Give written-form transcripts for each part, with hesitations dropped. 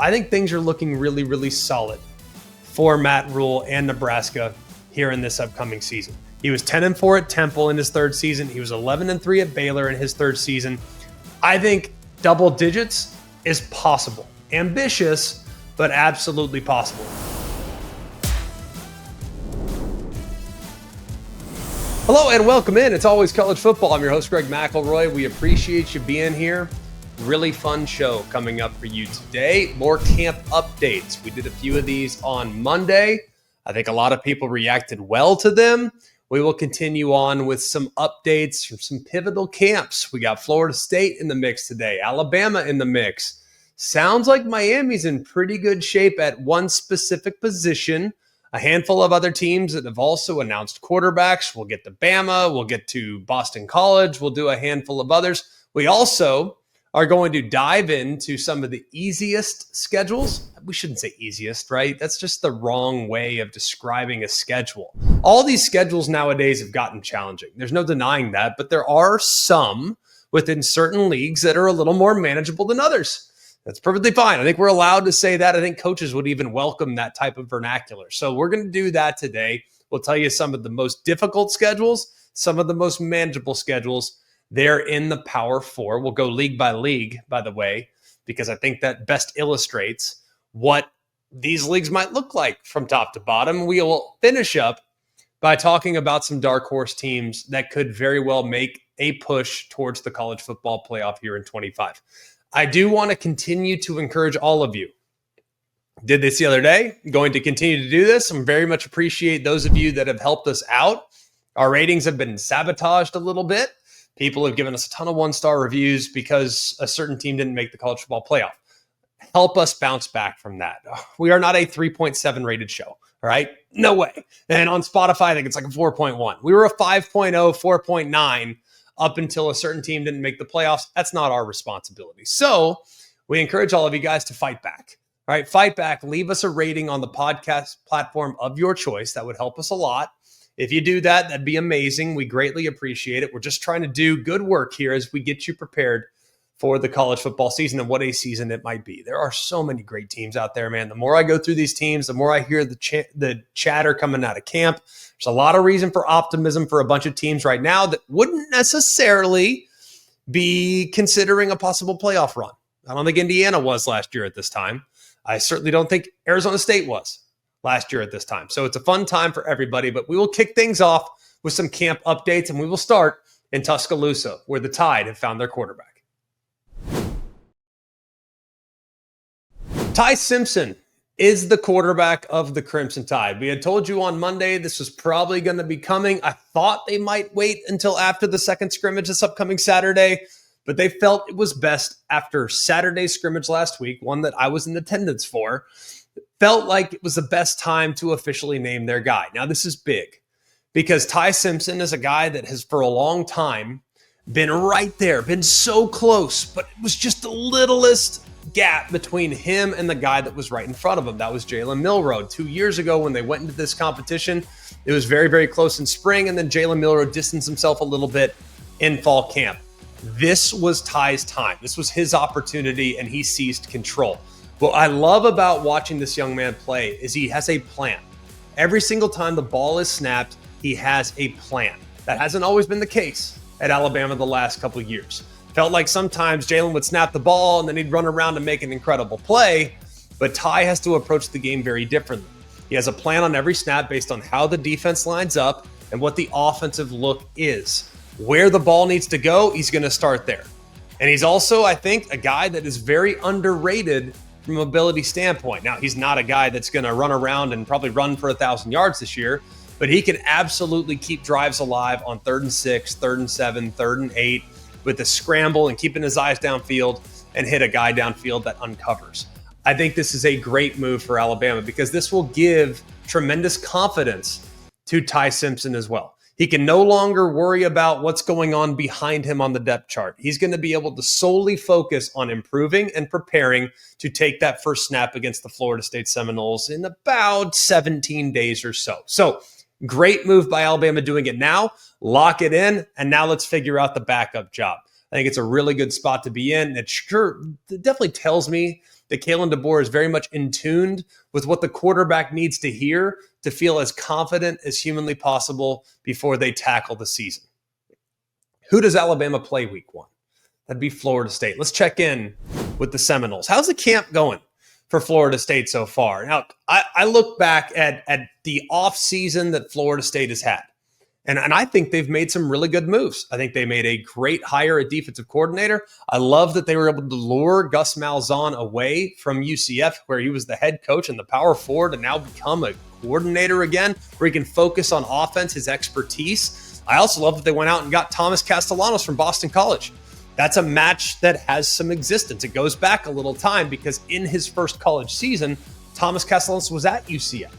I think things are looking really, really solid for Matt Rhule and Nebraska here in this upcoming season. He was 10-4 at Temple in his third season. He was 11-3 at Baylor in his third season. I think double digits is possible. Ambitious, but absolutely possible. Hello and welcome in. It's always college football. I'm your host, Greg McElroy. We appreciate you being here. Really fun show coming up for you today. More camp updates. We did a few of these on Monday. I think a lot of people reacted well to them. We will continue on with some updates from some pivotal camps. We got Florida State in the mix today, Alabama in the mix. Sounds like Miami's in pretty good shape at one specific position. A handful of other teams that have also announced quarterbacks. We'll get to Bama. We'll get to Boston College. We'll do a handful of others. We also are going to dive into some of the easiest schedules. We shouldn't say easiest, right? That's just the wrong way of describing a schedule. All these schedules nowadays have gotten challenging. There's no denying that, but there are some within certain leagues that are a little more manageable than others. That's perfectly fine. I think we're allowed to say that. I think coaches would even welcome that type of vernacular. So we're going to do that today. We'll tell you some of the most difficult schedules, some of the most manageable schedules. They're in the Power Four. We'll go league by league, by the way, because I think that best illustrates what these leagues might look like from top to bottom. We will finish up by talking about some dark horse teams that could very well make a push towards the college football playoff here in 25. I do want to continue to encourage all of you. Did this the other day. Going to continue to do this. I very much appreciate those of you that have helped us out. Our ratings have been sabotaged a little bit. People have given us a ton of one-star reviews because a certain team didn't make the college football playoff. Help us bounce back from that. We are not a 3.7 rated show, all right? No way. And on Spotify, I think it's like a 4.1. We were a 5.0, 4.9 up until a certain team didn't make the playoffs. That's not our responsibility. So we encourage all of you guys to fight back. All right, fight back. Leave us a rating on the podcast platform of your choice. That would help us a lot. If you do that, that'd be amazing. We greatly appreciate it. We're just trying to do good work here as we get you prepared for the college football season and what a season it might be. There are so many great teams out there, man. The more I go through these teams, the more I hear the chatter coming out of camp. There's a lot of reason for optimism for a bunch of teams right now that wouldn't necessarily be considering a possible playoff run. I don't think Indiana was last year at this time. I certainly don't think Arizona State was last year at this time. So it's a fun time for everybody, but we will kick things off with some camp updates, and we will start in Tuscaloosa, where the Tide have found their quarterback. Ty Simpson is the quarterback of the Crimson Tide. We had told you on Monday this was probably going to be coming. I thought they might wait until after the second scrimmage this upcoming Saturday, but they felt it was best after Saturday's scrimmage last week, one that I was in attendance for. Felt like it was the best time to officially name their guy. Now, this is big because Ty Simpson is a guy that has for a long time been right there, been so close, but it was just the littlest gap between him and the guy that was right in front of him. That was Jalen Milroe. 2 years ago when they went into this competition, it was very, very close in spring, and then Jalen Milroe distanced himself a little bit in fall camp. This was Ty's time. This was his opportunity, and he seized control. What I love about watching this young man play is he has a plan. Every single time the ball is snapped, he has a plan. That hasn't always been the case at Alabama the last couple of years. Felt like sometimes Jalen would snap the ball and then he'd run around and make an incredible play, but Ty has to approach the game very differently. He has a plan on every snap based on how the defense lines up and what the offensive look is. Where the ball needs to go, he's going to start there. And he's also, I think, a guy that is very underrated from a mobility standpoint. Now, he's not a guy that's going to run around and probably run for 1,000 yards this year, but he can absolutely keep drives alive on 3rd and 6, 3rd and 7, 3rd and 8 with the scramble and keeping his eyes downfield and hit a guy downfield that uncovers. I think this is a great move for Alabama because this will give tremendous confidence to Ty Simpson as well. He can no longer worry about what's going on behind him on the depth chart. He's going to be able to solely focus on improving and preparing to take that first snap against the Florida State Seminoles in about 17 days or so. So great move by Alabama doing it now. Lock it in, and now let's figure out the backup job. I think it's a really good spot to be in. It definitely tells me that Kalen DeBoer is very much in tune with what the quarterback needs to hear to feel as confident as humanly possible before they tackle the season. Who does Alabama play week 1? That'd be Florida State. Let's check in with the Seminoles. How's the camp going for Florida State so far? Now, I look back at the offseason that Florida State has had, and I think they've made some really good moves. I think they made a great hire at defensive coordinator. I love that they were able to lure Gus Malzahn away from UCF, where he was the head coach and the power forward, and now become a coordinator again, where he can focus on offense, his expertise. I also love that they went out and got Thomas Castellanos from Boston College. That's a match that has some existence. It goes back a little time because in his first college season, Thomas Castellanos was at UCF.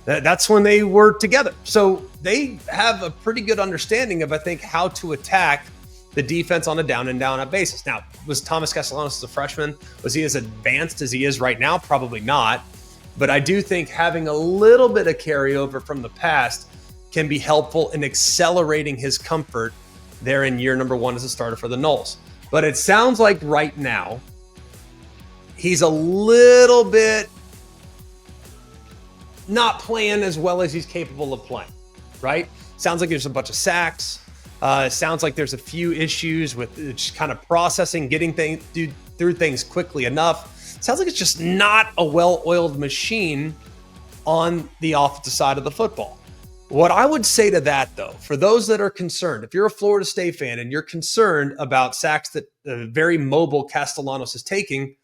That's when they were together. So they have a pretty good understanding of, I think, how to attack the defense on a down and down out basis. Now, was Thomas Castellanos as a freshman, was he as advanced as he is right now? Probably not. But I do think having a little bit of carryover from the past can be helpful in accelerating his comfort there in year number 1 as a starter for the Noles. But it sounds like right now, he's a little bit not playing as well as he's capable of playing, right? Sounds like there's a bunch of sacks. Sounds like there's a few issues with just kind of processing, getting through things quickly enough. Sounds like it's just not a well-oiled machine on the offensive side of the football. What I would say to that, though, for those that are concerned, if you're a Florida State fan and you're concerned about sacks that the very mobile Castellanos is taking,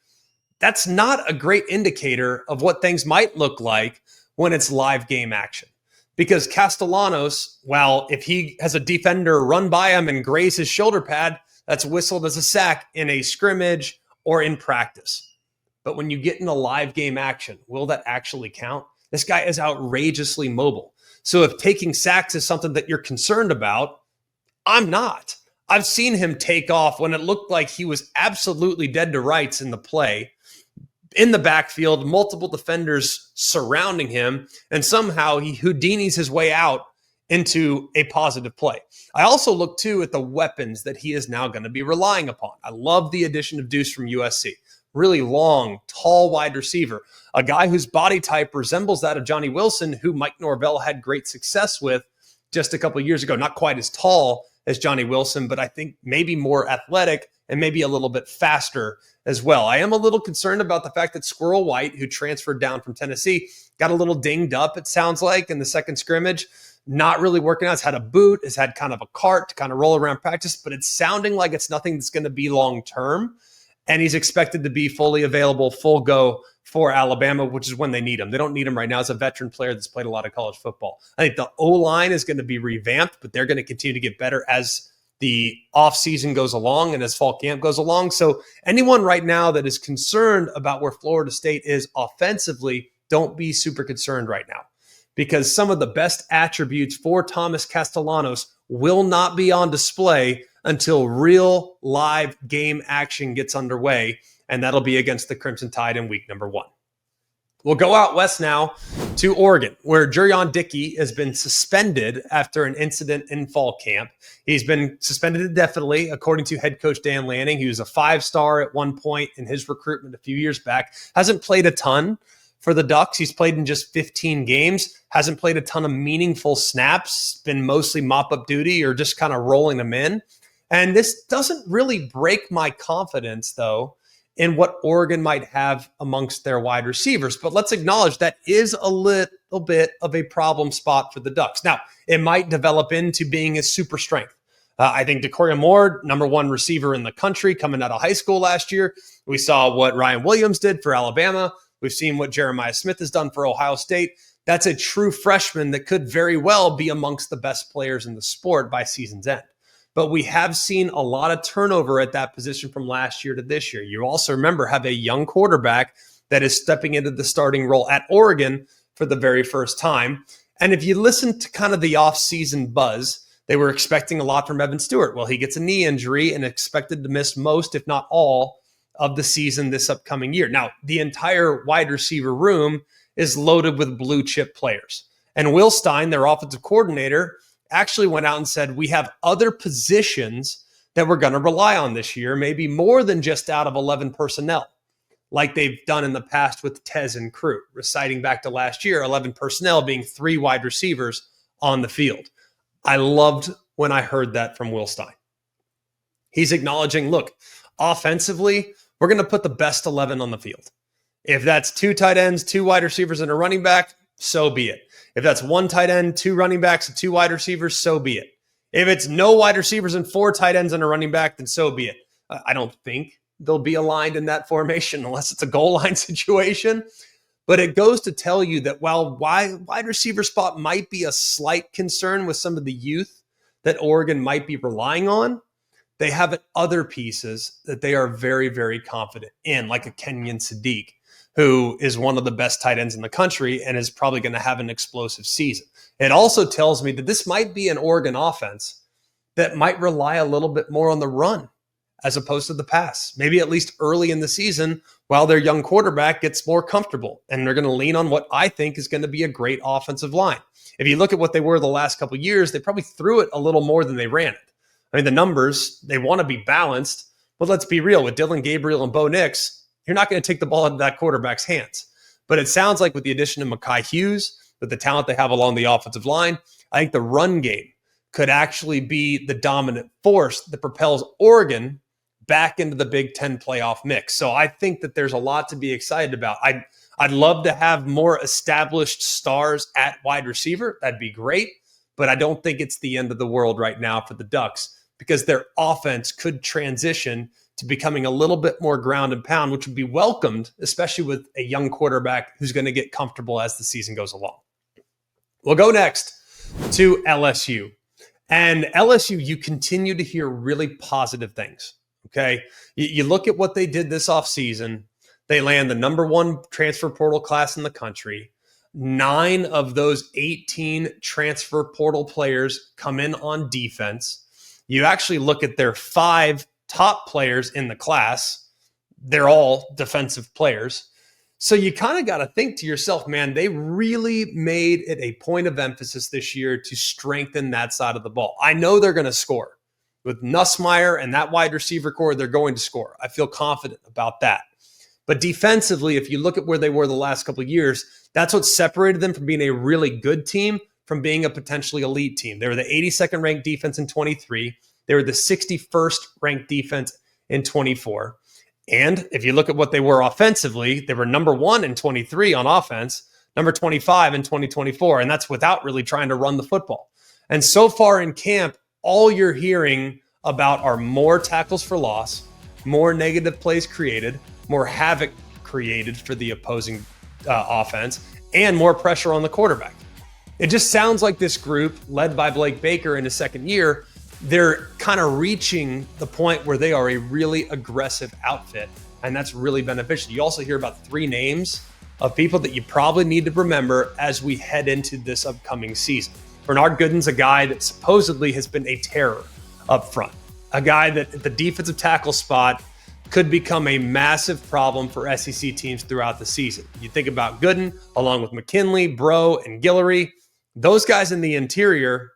that's not a great indicator of what things might look like when it's live game action. Because Castellanos, well, if he has a defender run by him and graze his shoulder pad, that's whistled as a sack in a scrimmage or in practice. But when you get into live game action, will that actually count? This guy is outrageously mobile. So if taking sacks is something that you're concerned about, I'm not. I've seen him take off when it looked like he was absolutely dead to rights in the play, in the backfield, multiple defenders surrounding him, and somehow he Houdinis his way out into a positive play. I also look, too, at the weapons that he is now going to be relying upon. I love the addition of Deuce from USC. Really long, tall wide receiver, a guy whose body type resembles that of Johnny Wilson, who Mike Norvell had great success with just a couple of years ago. Not quite as tall as Johnny Wilson, but I think maybe more athletic and maybe a little bit faster as well. I am a little concerned about the fact that Squirrel White, who transferred down from Tennessee, got a little dinged up, it sounds like, in the second scrimmage. Not really working out. Has had a boot, has had kind of a cart to kind of roll around practice, but it's sounding like it's nothing that's going to be long-term. And he's expected to be fully available, full go for Alabama, which is when they need him. They don't need him right now as a veteran player that's played a lot of college football. I think the O-line is going to be revamped, but they're going to continue to get better as the offseason goes along and as fall camp goes along. So anyone right now that is concerned about where Florida State is offensively, don't be super concerned right now, because some of the best attributes for Thomas Castellanos will not be on display until real live game action gets underway, and that'll be against the Crimson Tide in week number 1. We'll go out west now to Oregon, where Jurrion Dickey has been suspended after an incident in fall camp. He's been suspended indefinitely, according to head coach Dan Lanning. He was a 5-star at one point in his recruitment a few years back. Hasn't played a ton for the Ducks. He's played in just 15 games. Hasn't played a ton of meaningful snaps. Been mostly mop-up duty or just kind of rolling them in. And this doesn't really break my confidence, though, in what Oregon might have amongst their wide receivers. But let's acknowledge that is a little bit of a problem spot for the Ducks. Now, it might develop into being a super strength. I think Decoria Moore, number 1 receiver in the country coming out of high school last year. We saw what Ryan Williams did for Alabama. We've seen what Jeremiah Smith has done for Ohio State. That's a true freshman that could very well be amongst the best players in the sport by season's end. But we have seen a lot of turnover at that position from last year to this year. You also remember have a young quarterback that is stepping into the starting role at Oregon for the very first time. And if you listen to kind of the offseason buzz, they were expecting a lot from Evan Stewart. Well, he gets a knee injury and expected to miss most, if not all, of the season this upcoming year. Now, the entire wide receiver room is loaded with blue chip players. And Will Stein, their offensive coordinator, actually went out and said, we have other positions that we're going to rely on this year, maybe more than just out of 11 personnel. like they've done in the past with Tez and Crew, reciting back to last year, 11 personnel being 3 wide receivers on the field. I loved when I heard that from Will Stein. He's acknowledging, look, offensively, we're going to put the best 11 on the field. If that's 2 tight ends, 2 wide receivers, and a running back, so be it. If that's 1 tight end, 2 running backs, and 2 wide receivers, so be it. If it's no wide receivers and 4 tight ends and a running back, then so be it. I don't think they'll be aligned in that formation unless it's a goal line situation. But it goes to tell you that while wide receiver spot might be a slight concern with some of the youth that Oregon might be relying on, they have other pieces that they are very, very confident in, like a Kenyon Sadiq, who is one of the best tight ends in the country and is probably going to have an explosive season. It also tells me that this might be an Oregon offense that might rely a little bit more on the run as opposed to the pass, maybe at least early in the season while their young quarterback gets more comfortable. And they're going to lean on what I think is going to be a great offensive line. If you look at what they were the last couple of years, they probably threw it a little more than they ran it. I mean, the numbers, they want to be balanced, but let's be real. With Dylan Gabriel and Bo Nix, you're not going to take the ball out of that quarterback's hands. But it sounds like with the addition of Mekhi Hughes, with the talent they have along the offensive line, I think the run game could actually be the dominant force that propels Oregon back into the Big Ten playoff mix. So I think that there's a lot to be excited about. I'd love to have more established stars at wide receiver. That'd be great. But I don't think it's the end of the world right now for the Ducks, because their offense could transition to becoming a little bit more ground and pound, which would be welcomed, especially with a young quarterback who's going to get comfortable as the season goes along. We'll go next to LSU. And LSU, you continue to hear really positive things, okay? You look at what they did this offseason. They land the number 1 transfer portal class in the country. 9 of those 18 transfer portal players come in on defense. You actually look at their 5 top players in the class. They're all defensive players. So you kind of got to think to yourself, man, they really made it a point of emphasis this year to strengthen that side of the ball. I know they're going to score. With Nussmeier and that wide receiver core, they're going to score. I feel confident about that. But defensively, if you look at where they were the last couple of years, that's what separated them from being a really good team from being a potentially elite team. They were the 82nd ranked defense in 23. They were the 61st ranked defense in 24. And if you look at what they were offensively, they were number 1 in 23 on offense, number 25 in 2024. And that's without really trying to run the football. And so far in camp, all you're hearing about are more tackles for loss, more negative plays created, more havoc created for the opposing offense, and more pressure on the quarterback. It just sounds like this group, led by Blake Baker in his second year, they're kind of reaching the point where they are a really aggressive outfit, and that's really beneficial. You also hear about 3 names of people that you probably need to remember as we head into this upcoming season. Bernard Gooden's a guy that supposedly has been a terror up front, a guy that at the defensive tackle spot could become a massive problem for SEC teams throughout the season. You think about Gooden, along with McKinley, Bro, and Guillory. Those guys in the interior,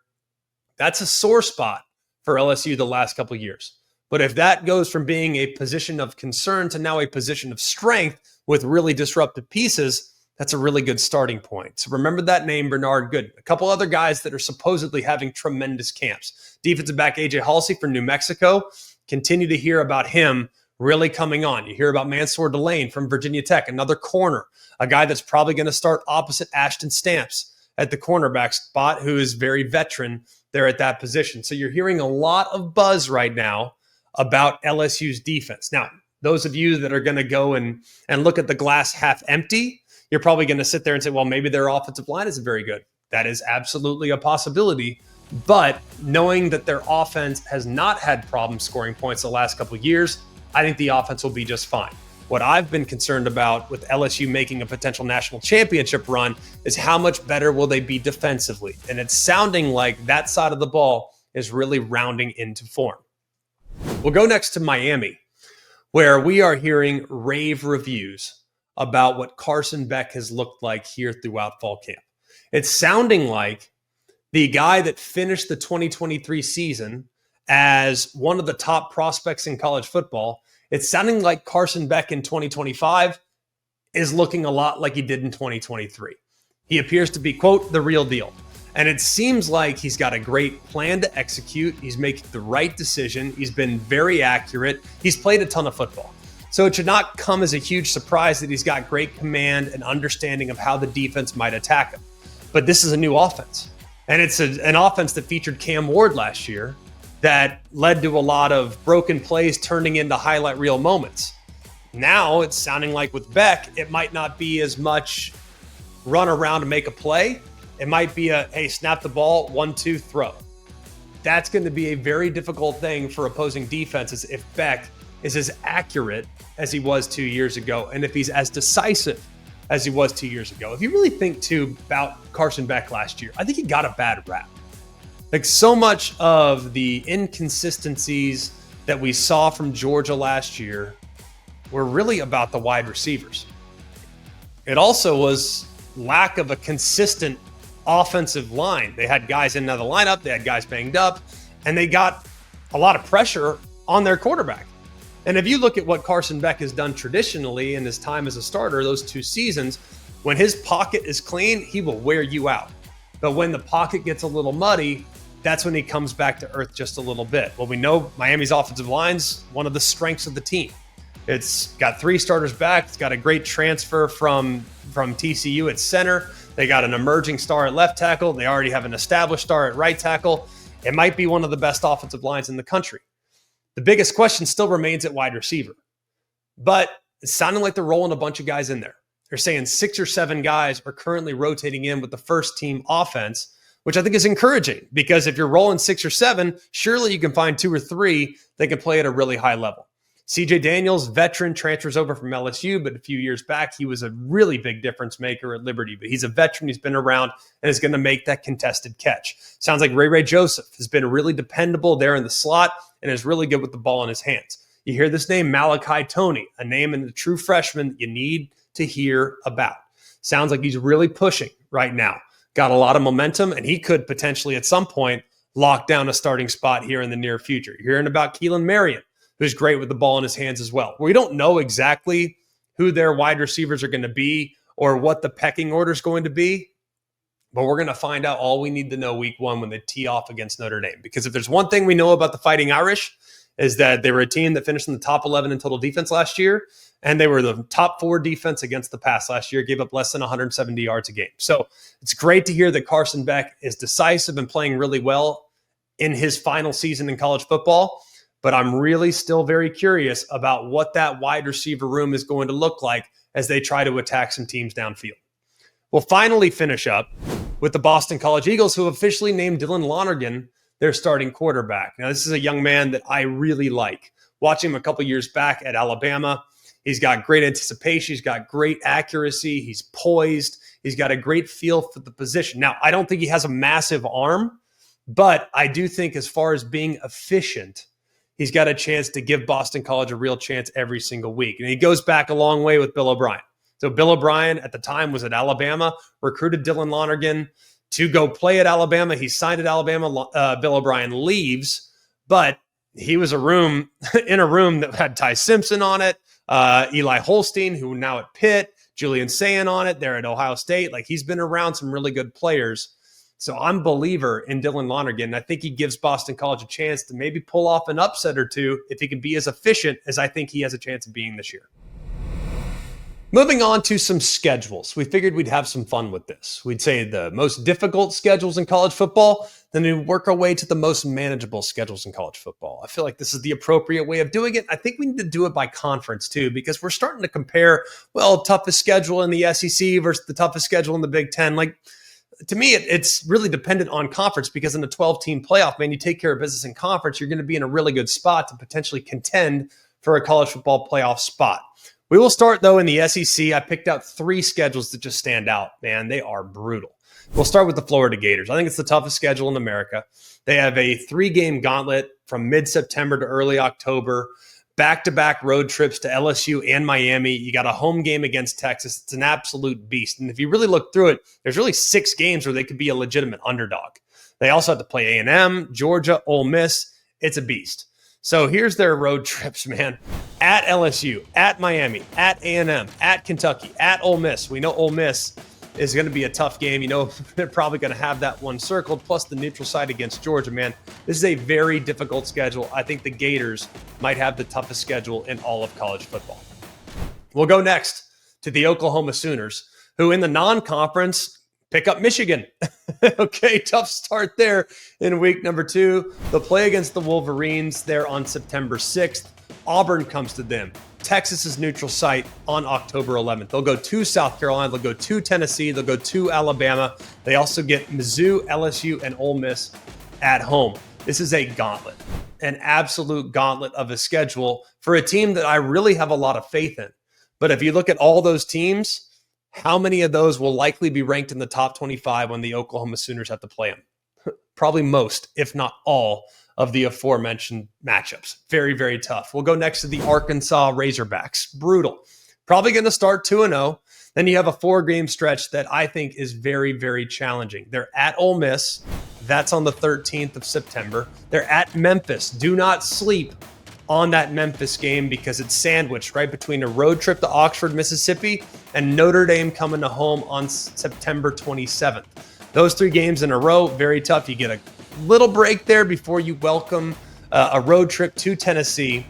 that's a sore spot for LSU the last couple of years. But if that goes from being a position of concern to now a position of strength with really disruptive pieces, that's a really good starting point. So remember that name, Bernard Gooden. A couple other guys that are supposedly having tremendous camps. Defensive back A.J. Halsey from New Mexico. Continue to hear about him really coming on. You hear about Mansour Delane from Virginia Tech, another corner, a guy that's probably going to start opposite Ashton Stamps at the cornerback spot, who is very veteran there at that position. So you're hearing a lot of buzz right now about LSU's defense. Now, those of you that are going to go and look at the glass half empty, you're probably going to sit there and say, well, maybe their offensive line isn't very good. That is absolutely a possibility. But knowing that their offense has not had problems scoring points the last couple of years, I think the offense will be just fine. What I've been concerned about with LSU making a potential national championship run is how much better will they be defensively. And it's sounding like that side of the ball is really rounding into form. We'll go next to Miami, where we are hearing rave reviews about what Carson Beck has looked like here throughout fall camp. It's sounding like the guy that finished the 2023 season as one of the top prospects in college football It's sounding like Carson Beck in 2025 is looking a lot like he did in 2023. He appears to be, quote, the real deal. And it seems like he's got a great plan to execute. He's making the right decision. He's been very accurate. He's played a ton of football. So it should not come as a huge surprise that he's got great command and understanding of how the defense might attack him. But this is a new offense. And it's an offense that featured Cam Ward last year that led to a lot of broken plays turning into highlight reel moments. Now it's sounding like with Beck, it might not be as much run around to make a play. It might be a, hey, snap the ball, 1-2, throw. That's going to be a very difficult thing for opposing defenses if Beck is as accurate as he was 2 years ago and if he's as decisive as he was 2 years ago. If you really think, too, about Carson Beck last year, I think he got a bad rap. Like, so much of the inconsistencies that we saw from Georgia last year were really about the wide receivers. It also was lack of a consistent offensive line. They had guys in and out of the lineup, they had guys banged up, and they got a lot of pressure on their quarterback. And if you look at what Carson Beck has done traditionally in his time as a starter, those 2 seasons, when his pocket is clean, he will wear you out. But when the pocket gets a little muddy, that's when he comes back to earth just a little bit. Well, we know Miami's offensive line's one of the strengths of the team. It's got 3 starters back. It's got a great transfer from TCU at center. They got an emerging star at left tackle. They already have an established star at right tackle. It might be one of the best offensive lines in the country. The biggest question still remains at wide receiver. But it's sounding like they're rolling a bunch of guys in there. They're saying 6 or 7 guys are currently rotating in with the first team offense, which I think is encouraging because if you're rolling 6 or 7, surely you can find 2 or 3 that can play at a really high level. CJ Daniels, veteran, transfers over from LSU, but a few years back, he was a really big difference maker at Liberty. But he's a veteran, he's been around, and is going to make that contested catch. Sounds like Ray Joseph has been really dependable there in the slot and is really good with the ball in his hands. You hear this name, Malachi Toney, a name in the true freshman that you need to hear about. Sounds like he's really pushing right now. Got a lot of momentum, and he could potentially at some point lock down a starting spot here in the near future. You're hearing about Keelan Marion, who's great with the ball in his hands as well. We don't know exactly who their wide receivers are going to be or what the pecking order is going to be, but we're going to find out all we need to know week 1 when they tee off against Notre Dame. Because if there's one thing we know about the Fighting Irish is that they were a team that finished in the top 11 in total defense last year, and they were the top 4 defense against the pass last year, gave up less than 170 yards a game. So it's great to hear that Carson Beck is decisive and playing really well in his final season in college football. But I'm really still very curious about what that wide receiver room is going to look like as they try to attack some teams downfield. We'll finally finish up with the Boston College Eagles, who have officially named Dylan Lonergan their starting quarterback. Now, this is a young man that I really like. Watching him a couple years back at Alabama, he's got great anticipation. He's got great accuracy. He's poised. He's got a great feel for the position. Now, I don't think he has a massive arm, but I do think as far as being efficient, he's got a chance to give Boston College a real chance every single week. And he goes back a long way with Bill O'Brien. So Bill O'Brien at the time was at Alabama, recruited Dylan Lonergan to go play at Alabama. He signed at Alabama. Bill O'Brien leaves, but he was in a room that had Ty Simpson on it, Eli Holstein, who now at Pitt, Julian Sayin on it. They're at Ohio State. Like, he's been around some really good players. So I'm a believer in Dylan Lonergan. I think he gives Boston College a chance to maybe pull off an upset or two if he can be as efficient as I think he has a chance of being this year. Moving on to some schedules. We figured we'd have some fun with this. We'd say the most difficult schedules in college football, then we'd work our way to the most manageable schedules in college football. I feel like this is the appropriate way of doing it. I think we need to do it by conference too, because we're starting to compare, toughest schedule in the SEC versus the toughest schedule in the Big Ten. Like, to me, it's really dependent on conference, because in a 12-team playoff, man, you take care of business in conference, you're going to be in a really good spot to potentially contend for a college football playoff spot. We will start, though, in the SEC. I picked out 3 schedules that just stand out. Man, they are brutal. We'll start with the Florida Gators. I think it's the toughest schedule in America. They have a 3-game gauntlet from mid-September to early October, back-to-back road trips to LSU and Miami. You got a home game against Texas. It's an absolute beast. And if you really look through it, there's really 6 games where they could be a legitimate underdog. They also have to play A&M, Georgia, Ole Miss. It's a beast. So here's their road trips, man. At LSU, at Miami, at A&M, at Kentucky, at Ole Miss. We know Ole Miss is going to be a tough game. You know, they're probably going to have that one circled, plus the neutral site against Georgia, man. This is a very difficult schedule. I think the Gators might have the toughest schedule in all of college football. We'll go next to the Oklahoma Sooners, who in the non-conference pick up Michigan. Okay, tough start there in week number 2. They'll play against the Wolverines there on September 6th. Auburn comes to them. Texas's neutral site on October 11th. They'll go to South Carolina. They'll go to Tennessee. They'll go to Alabama. They also get Mizzou, LSU, and Ole Miss at home. This is a gauntlet, an absolute gauntlet of a schedule for a team that I really have a lot of faith in. But if you look at all those teams, how many of those will likely be ranked in the top 25 when the Oklahoma Sooners have to play them? Probably most, if not all, of the aforementioned matchups. Very, very tough. We'll go next to the Arkansas Razorbacks. Brutal. Probably going to start 2-0. Then you have a 4-game stretch that I think is very, very challenging. They're at Ole Miss. That's on the 13th of September. They're at Memphis. Do not sleep on that Memphis game because it's sandwiched right between a road trip to Oxford, Mississippi, and Notre Dame coming to home on September 27th. Those 3 games in a row, very tough. You get a little break there before you welcome a road trip to Tennessee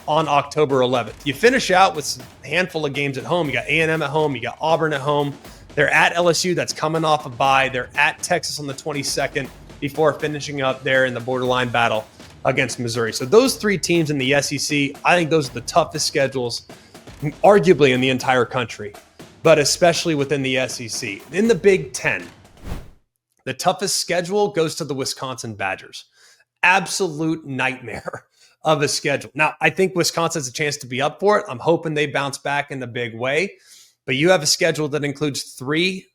on October 11th. You finish out with a handful of games at home. You got A&M at home. You got Auburn at home. They're at LSU. That's coming off a bye. They're at Texas on the 22nd before finishing up there in the borderline battle against Missouri. So those 3 teams in the SEC, I think those are the toughest schedules, arguably in the entire country, but especially within the SEC. In the Big Ten, the toughest schedule goes to the Wisconsin Badgers. Absolute nightmare of a schedule. Now, I think Wisconsin has a chance to be up for it. I'm hoping they bounce back in a big way. But you have a schedule that includes 3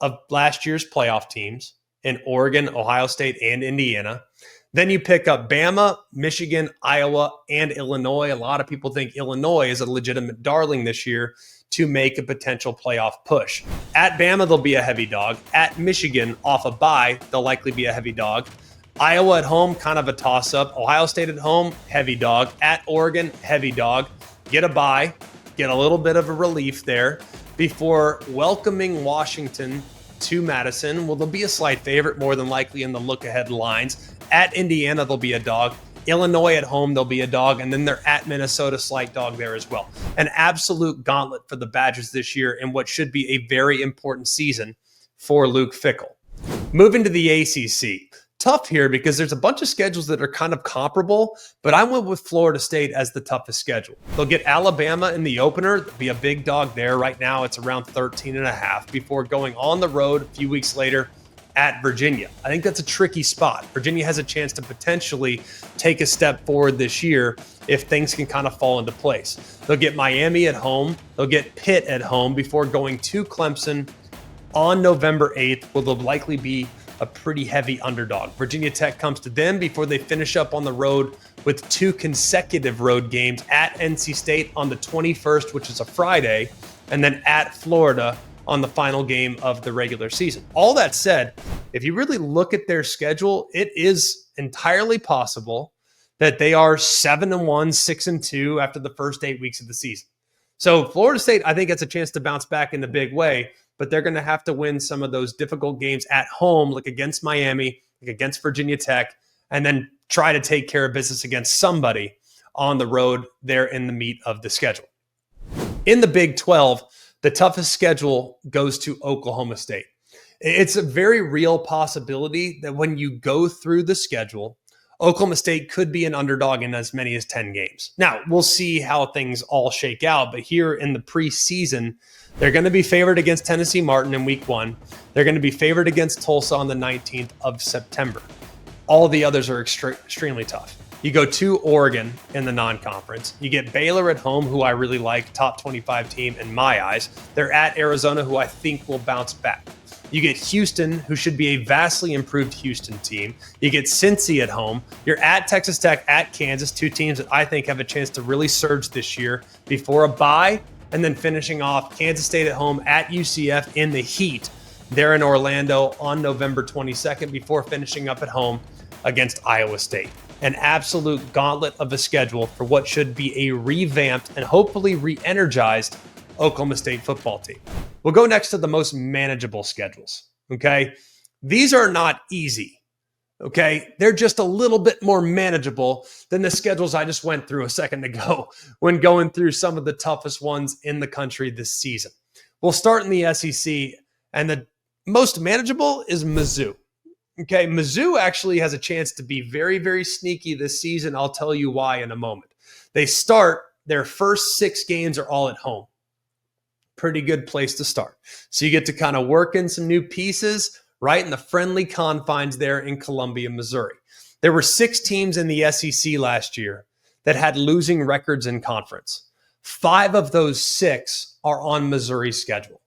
of last year's playoff teams in Oregon, Ohio State, and Indiana. Then you pick up Bama, Michigan, Iowa, and Illinois. A lot of people think Illinois is a legitimate darling this year to make a potential playoff push. At Bama, they'll be a heavy dog. At Michigan, off a bye, they'll likely be a heavy dog. Iowa at home, kind of a toss-up. Ohio State at home, heavy dog. At Oregon, heavy dog. Get a bye, get a little bit of a relief there before welcoming Washington to Madison. Well, they'll be a slight favorite, more than likely in the look-ahead lines. At Indiana, they'll be a dog. Illinois at home, they'll be a dog. And then they're at Minnesota, slight dog there as well. An absolute gauntlet for the Badgers this year in what should be a very important season for Luke Fickell. Moving to the ACC. Tough here because there's a bunch of schedules that are kind of comparable, but I went with Florida State as the toughest schedule. They'll get Alabama in the opener. They'll be a big dog there. Right now, it's around 13.5 before going on the road a few weeks later at Virginia. I think that's a tricky spot. Virginia has a chance to potentially take a step forward this year if things can kind of fall into place. They'll get Miami at home. They'll get Pitt at home before going to Clemson on November 8th. Will they'll likely be a pretty heavy underdog. Virginia Tech comes to them before they finish up on the road with 2 consecutive road games at NC State on the 21st, which is a Friday, and then at Florida on the final game of the regular season. All that said, if you really look at their schedule, it is entirely possible that they are 7-1, 6-2 after the first 8 weeks of the season. So Florida State, I think, has a chance to bounce back in a big way, but they're going to have to win some of those difficult games at home, like against Miami, like against Virginia Tech, and then try to take care of business against somebody on the road there in the meat of the schedule. In the Big 12, the toughest schedule goes to Oklahoma State. It's a very real possibility that when you go through the schedule, Oklahoma State could be an underdog in as many as 10 games. Now, we'll see how things all shake out, but here in the preseason, they're going to be favored against Tennessee Martin in week 1. They're going to be favored against Tulsa on the 19th of September. All the others are extremely tough. You go to Oregon in the non-conference. You get Baylor at home, who I really like, top 25 team in my eyes. They're at Arizona, who I think will bounce back. You get Houston, who should be a vastly improved Houston team. You get Cincy at home. You're at Texas Tech, at Kansas, 2 teams that I think have a chance to really surge this year before a bye, and then finishing off Kansas State at home, at UCF in the heat. They're in Orlando on November 22nd before finishing up at home against Iowa State. an absolute gauntlet of a schedule for what should be a revamped and hopefully re-energized Oklahoma State football team. We'll go next to the most manageable schedules, okay? These are not easy, okay? They're just a little bit more manageable than the schedules I just went through a second ago when going through some of the toughest ones in the country this season. We'll start in the SEC, and the most manageable is Mizzou. Okay, Mizzou actually has a chance to be very, very sneaky this season. I'll tell you why in a moment. They start, their first 6 games are all at home. Pretty good place to start. So you get to kind of work in some new pieces right in the friendly confines there in Columbia, Missouri. There were 6 teams in the SEC last year that had losing records in conference. 5 of those 6 are on Missouri's schedule.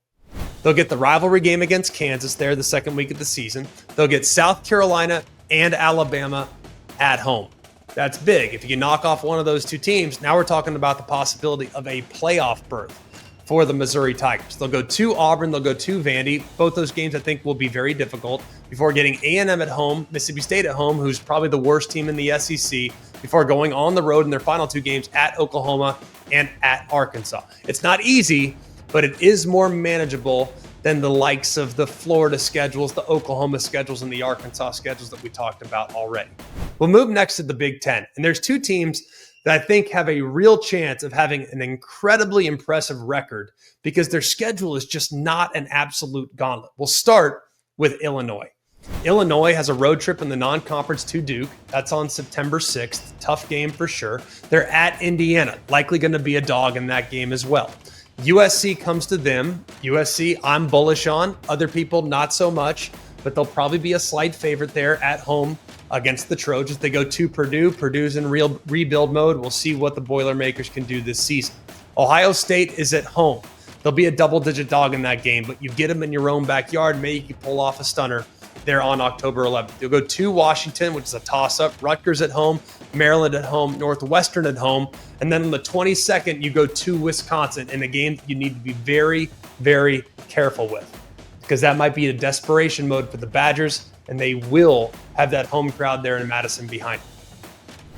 They'll get the rivalry game against Kansas there the second week of the season. They'll get South Carolina and Alabama at home. That's big. If you can knock off one of those 2 teams, now we're talking about the possibility of a playoff berth for the Missouri Tigers. They'll go to Auburn. They'll go to Vandy. Both those games I think will be very difficult before getting A&M at home, Mississippi State at home, who's probably the worst team in the SEC, before going on the road in their final 2 games at Oklahoma and at Arkansas. It's not easy, but it is more manageable than the likes of the Florida schedules, the Oklahoma schedules, and the Arkansas schedules that we talked about already. We'll move next to the Big Ten. And there's 2 teams that I think have a real chance of having an incredibly impressive record because their schedule is just not an absolute gauntlet. We'll start with Illinois. Illinois has a road trip in the non-conference to Duke. That's on September 6th. Tough game for sure. They're at Indiana. Likely going to be a dog in that game as well. USC comes to them. USC, I'm bullish on. Other people, not so much, but they'll probably be a slight favorite there at home against the Trojans. They go to Purdue. Purdue's in real rebuild mode. We'll see what the Boilermakers can do this season. Ohio State is at home. They'll be a double-digit dog in that game, but you get them in your own backyard. Maybe you can pull off a stunner there on October 11th. You'll go to Washington, which is a toss-up. Rutgers at home, Maryland at home, Northwestern at home. And then on the 22nd, you go to Wisconsin in a game that you need to be very, very careful with because that might be a desperation mode for the Badgers, and they will have that home crowd there in Madison behind them.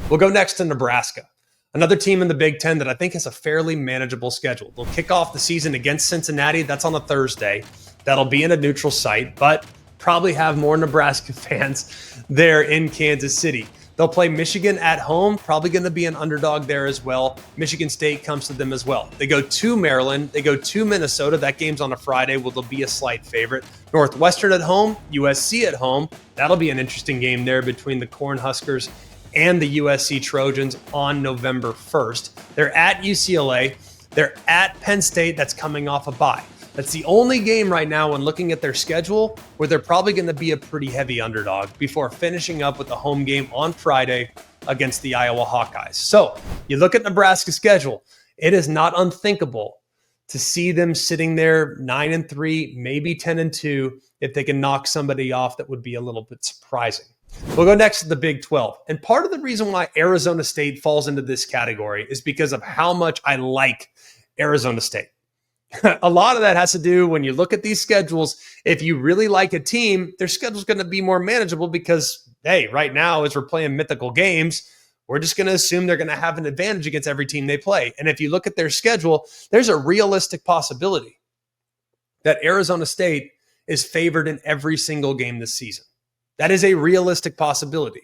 We'll go next to Nebraska, another team in the Big Ten that I think has a fairly manageable schedule. They'll kick off the season against Cincinnati. That's on a Thursday. That'll be in a neutral site, but probably have more Nebraska fans there in Kansas City. They'll play Michigan at home, probably going to be an underdog there as well. Michigan State comes to them as well. They go to Maryland. They go to Minnesota. That game's on a Friday. Will they'll be a slight favorite. Northwestern at home, USC at home. That'll be an interesting game there between the Cornhuskers and the USC Trojans on November 1st. They're at UCLA. They're at Penn State. That's coming off a bye. That's the only game right now when looking at their schedule where they're probably going to be a pretty heavy underdog before finishing up with the home game on Friday against the Iowa Hawkeyes. So you look at Nebraska's schedule, it is not unthinkable to see them sitting there 9-3, maybe 10-2. If they can knock somebody off, that would be a little bit surprising. We'll go next to the Big 12. And part of the reason why Arizona State falls into this category is because of how much I like Arizona State. A lot of that has to do when you look at these schedules. If you really like a team, their schedule is going to be more manageable because, hey, right now, as we're playing mythical games, we're just going to assume they're going to have an advantage against every team they play. And if you look at their schedule, there's a realistic possibility that Arizona State is favored in every single game this season. That is a realistic possibility.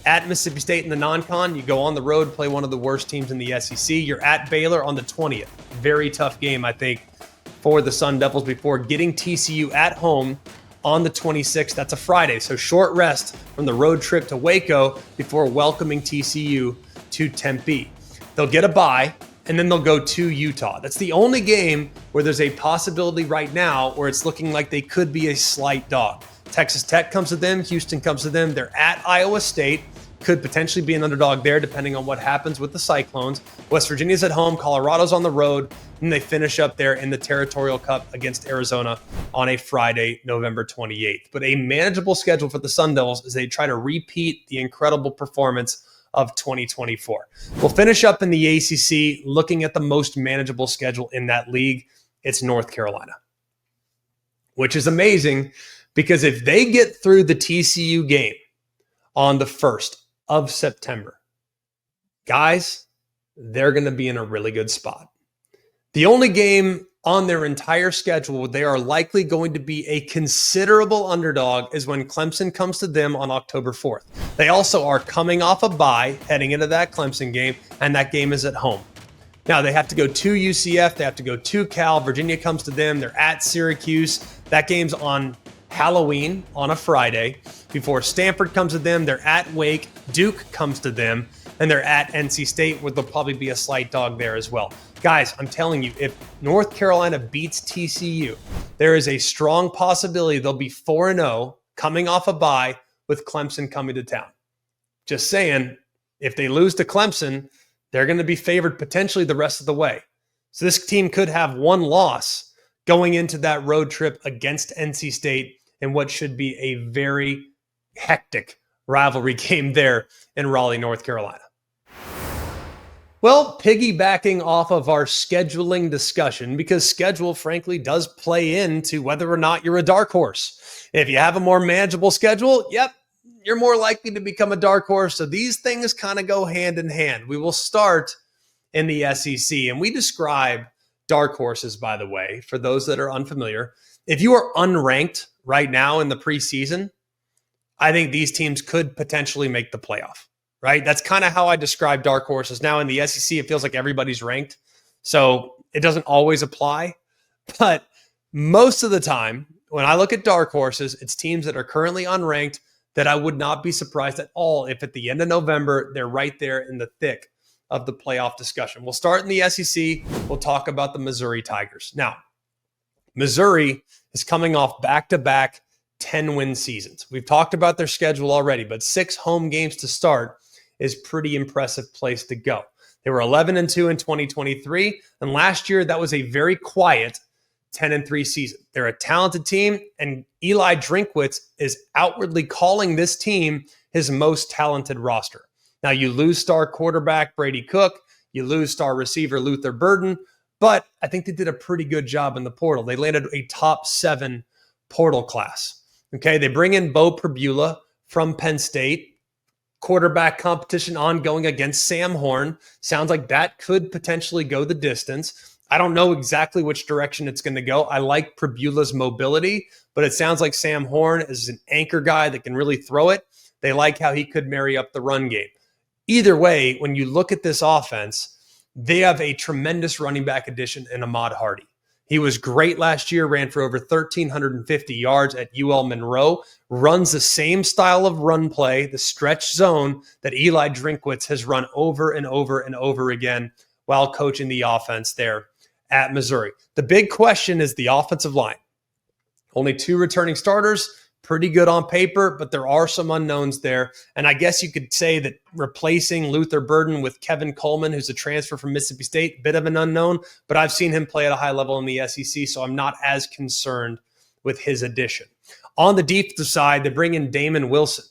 At Mississippi State in the non-con, you go on the road, play one of the worst teams in the SEC. You're at Baylor on the 20th. Very tough game, I think, for the Sun Devils before getting TCU at home on the 26th. That's a Friday, so short rest from the road trip to Waco before welcoming TCU to Tempe. They'll get a bye, and then they'll go to Utah. That's the only game where there's a possibility right now where it's looking like they could be a slight dog. Texas Tech comes to them. Houston comes to them. They're at Iowa State. Could potentially be an underdog there depending on what happens with the Cyclones. West Virginia's at home. Colorado's on the road. And they finish up there in the Territorial Cup against Arizona on a Friday, November 28th. But a manageable schedule for the Sun Devils as they try to repeat the incredible performance of 2024. We'll finish up in the ACC looking at the most manageable schedule in that league. It's North Carolina, which is amazing because if they get through the TCU game on the 1st, of September. Guys, they're going to be in a really good spot. The only game on their entire schedule they are likely going to be a considerable underdog is when Clemson comes to them on October 4th. They also are coming off a bye heading into that Clemson game, and that game is at home. Now, they have to go to UCF. They have to go to Cal. Virginia comes to them. They're at Syracuse. That game's on Halloween on a Friday. Before Stanford comes to them, they're at Wake. Duke comes to them. And they're at NC State, where there'll probably be a slight dog there as well. Guys, I'm telling you, if North Carolina beats TCU, there is a strong possibility they'll be 4-0 coming off a bye with Clemson coming to town. Just saying, if they lose to Clemson, they're going to be favored potentially the rest of the way. So this team could have one loss going into that road trip against NC State in what should be a very hectic rivalry game there in Raleigh, North Carolina. Well, piggybacking off of our scheduling discussion, because schedule, frankly, does play into whether or not you're a dark horse. If you have a more manageable schedule, yep, you're more likely to become a dark horse. So these things kind of go hand in hand. We will start in the SEC, and we describe dark horses, by the way, for those that are unfamiliar. If you are unranked right now in the preseason, I think these teams could potentially make the playoff. Right? That's kind of how I describe dark horses. Now in the SEC, it feels like everybody's ranked. So it doesn't always apply. But most of the time, when I look at dark horses, it's teams that are currently unranked that I would not be surprised at all if at the end of November, they're right there in the thick of the playoff discussion. We'll start in the SEC. We'll talk about the Missouri Tigers. Now, Missouri is coming off back-to-back 10-win seasons. We've talked about their schedule already, but 6 home games to start is pretty impressive place to go. They were 11-2 in 2023, and last year that was a very quiet 10-3 season. They're a talented team, and Eli Drinkwitz is outwardly calling this team his most talented roster. Now, you lose star quarterback Brady Cook, you lose star receiver Luther Burden, but I think they did a pretty good job in the portal. They landed a top 7 portal class. Okay, they bring in Bo Perbula from Penn State. Quarterback competition ongoing against Sam Horn. Sounds like that could potentially go the distance. I don't know exactly which direction it's going to go. I like Perbula's mobility, but it sounds like Sam Horn is an anchor guy that can really throw it. They like how he could marry up the run game. Either way, when you look at this offense, they have a tremendous running back addition in Ahmad Hardy. He was great last year, ran for over 1,350 yards at UL Monroe, runs the same style of run play, the stretch zone that Eli Drinkwitz has run over and over and over again while coaching the offense there at Missouri. The big question is the offensive line. Only 2 returning starters, pretty good on paper, but there are some unknowns there. And I guess you could say that replacing Luther Burden with Kevin Coleman, who's a transfer from Mississippi State, bit of an unknown, but I've seen him play at a high level in the SEC, so I'm not as concerned with his addition. On the defensive side, they bring in Damon Wilson,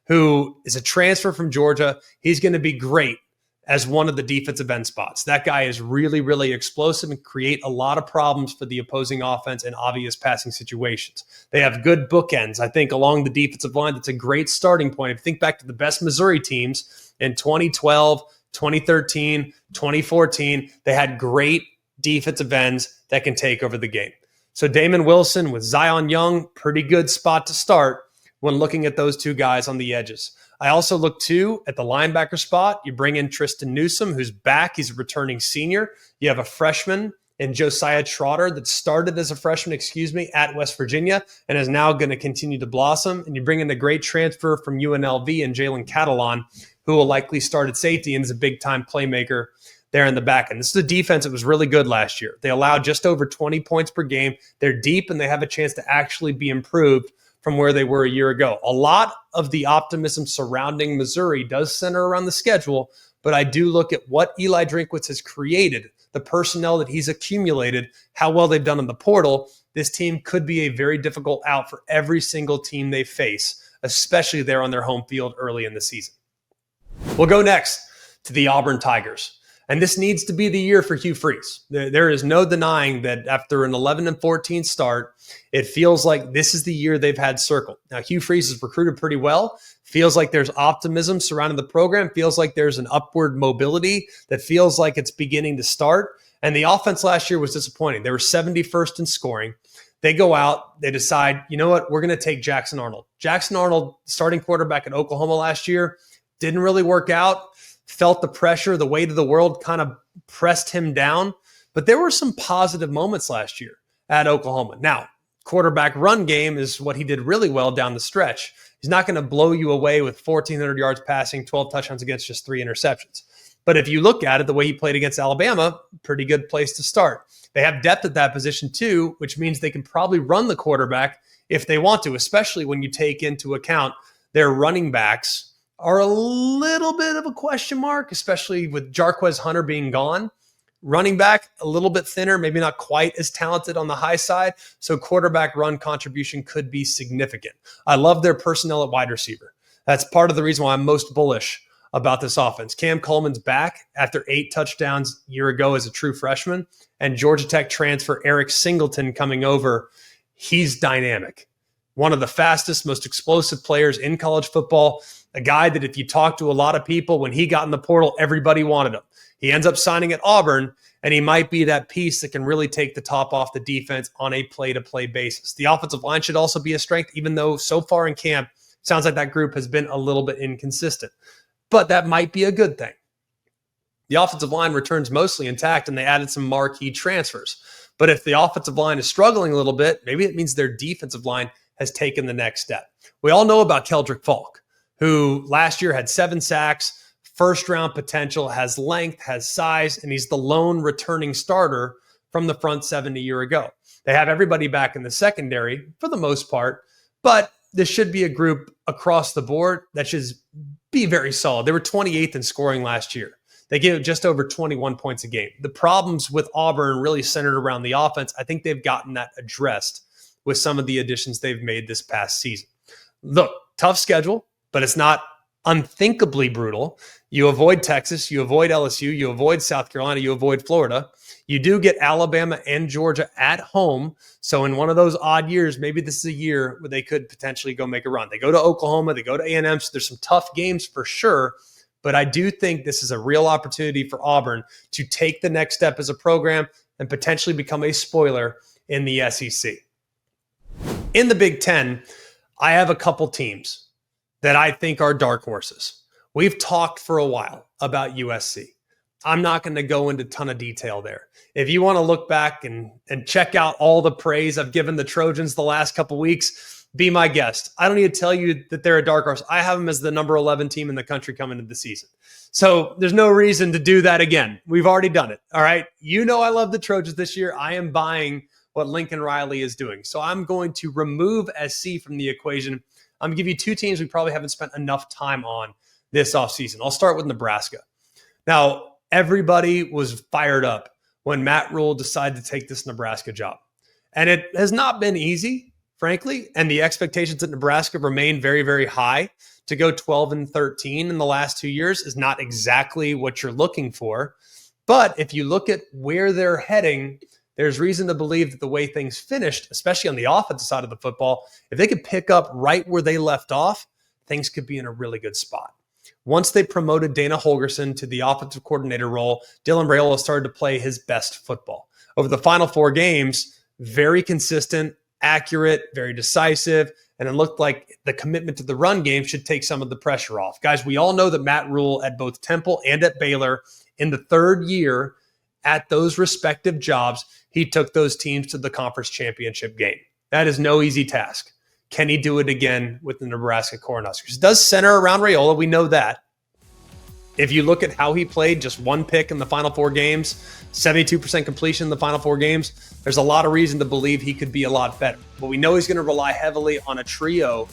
who is a transfer from Georgia. He's going to be great as one of the defensive end spots. That guy is really, really explosive and create a lot of problems for the opposing offense in obvious passing situations. They have good bookends, I think, along the defensive line. That's a great starting point. If you think back to the best Missouri teams in 2012, 2013, 2014, they had great defensive ends that can take over the game. So Damon Wilson with Zion Young, pretty good spot to start when looking at those 2 guys on the edges. I also look, too, at the linebacker spot. You bring in Tristan Newsome, who's back. He's a returning senior. You have a freshman in Josiah Trotter that started as a freshman, at West Virginia and is now going to continue to blossom. And you bring in a great transfer from UNLV and Jalen Catalon, who will likely start at safety and is a big-time playmaker there in the back end. This is a defense that was really good last year. They allowed just over 20 points per game. They're deep, and they have a chance to actually be improved from where they were a year ago. A lot of the optimism surrounding Missouri does center around the schedule, but I do look at what Eli Drinkwitz has created, the personnel that he's accumulated, how well they've done in the portal. This team could be a very difficult out for every single team they face, especially there on their home field early in the season. We'll go next to the Auburn Tigers. And this needs to be the year for Hugh Freeze. There is no denying that after an 11-14 start, it feels like this is the year they've had circled. Now, Hugh Freeze is recruited pretty well. Feels like there's optimism surrounding the program. Feels like there's an upward mobility that feels like it's beginning to start. And the offense last year was disappointing. They were 71st in scoring. They go out, they decide, you know what, we're going to take Jackson Arnold. Jackson Arnold, starting quarterback at Oklahoma last year, didn't really work out. Felt the pressure, the weight of the world kind of pressed him down. But there were some positive moments last year at Oklahoma. Now, quarterback run game is what he did really well down the stretch. He's not going to blow you away with 1,400 yards passing, 12 touchdowns against just 3 interceptions. But if you look at it, the way he played against Alabama, pretty good place to start. They have depth at that position too, which means they can probably run the quarterback if they want to, especially when you take into account their running backs are a little bit of a question mark, especially with Jarquez Hunter being gone. Running back, a little bit thinner, maybe not quite as talented on the high side. So quarterback run contribution could be significant. I love their personnel at wide receiver. That's part of the reason why I'm most bullish about this offense. Cam Coleman's back after 8 touchdowns a year ago as a true freshman. And Georgia Tech transfer Eric Singleton coming over. He's dynamic. One of the fastest, most explosive players in college football. A guy that if you talk to a lot of people, when he got in the portal, everybody wanted him. He ends up signing at Auburn, and he might be that piece that can really take the top off the defense on a play-to-play basis. The offensive line should also be a strength, even though so far in camp, sounds like that group has been a little bit inconsistent. But that might be a good thing. The offensive line returns mostly intact, and they added some marquee transfers. But if the offensive line is struggling a little bit, maybe it means their defensive line has taken the next step. We all know about Keldrick Falk, who last year had 7 sacks, first-round potential, has length, has size, and he's the lone returning starter from the front 7 a year ago. They have everybody back in the secondary for the most part, but this should be a group across the board that should be very solid. They were 28th in scoring last year. They gave just over 21 points a game. The problems with Auburn really centered around the offense. I think they've gotten that addressed with some of the additions they've made this past season. Look, tough schedule, but it's not unthinkably brutal. You avoid Texas, you avoid LSU, you avoid South Carolina, you avoid Florida. You do get Alabama and Georgia at home. So in one of those odd years, maybe this is a year where they could potentially go make a run. They go to Oklahoma, they go to A&M. So there's some tough games for sure. But I do think this is a real opportunity for Auburn to take the next step as a program and potentially become a spoiler in the SEC. In the Big Ten, I have a couple teams that I think are dark horses. We've talked for a while about USC. I'm not going to go into a ton of detail there. If you want to look back and check out all the praise I've given the Trojans the last couple weeks, be my guest. I don't need to tell you that they're a dark horse. I have them as the number 11 team in the country coming into the season. So there's no reason to do that again. We've already done it. All right. You know, I love the Trojans this year. I am buying what Lincoln Riley is doing. So I'm going to remove SC from the equation. I'm going to give you 2 teams we probably haven't spent enough time on this offseason. I'll start with Nebraska. Now, everybody was fired up when Matt Rhule decided to take this Nebraska job. And it has not been easy, frankly. And the expectations at Nebraska remain very, very high. To go 12-13 in the last 2 years is not exactly what you're looking for. But if you look at where they're heading, there's reason to believe that the way things finished, especially on the offensive side of the football, if they could pick up right where they left off, things could be in a really good spot. Once they promoted Dana Holgorsen to the offensive coordinator role, Dylan Raiola started to play his best football. Over the final 4 games, very consistent, accurate, very decisive, and it looked like the commitment to the run game should take some of the pressure off. Guys, we all know that Matt Rhule at both Temple and at Baylor, in the 3rd year at those respective jobs, he took those teams to the conference championship game. That is no easy task. Can he do it again with the Nebraska Cornhuskers? It does center around Raiola. We know that. If you look at how he played, just 1 pick in the final 4 games, 72% completion in the final 4 games, there's a lot of reason to believe he could be a lot better. But we know he's going to rely heavily on a trio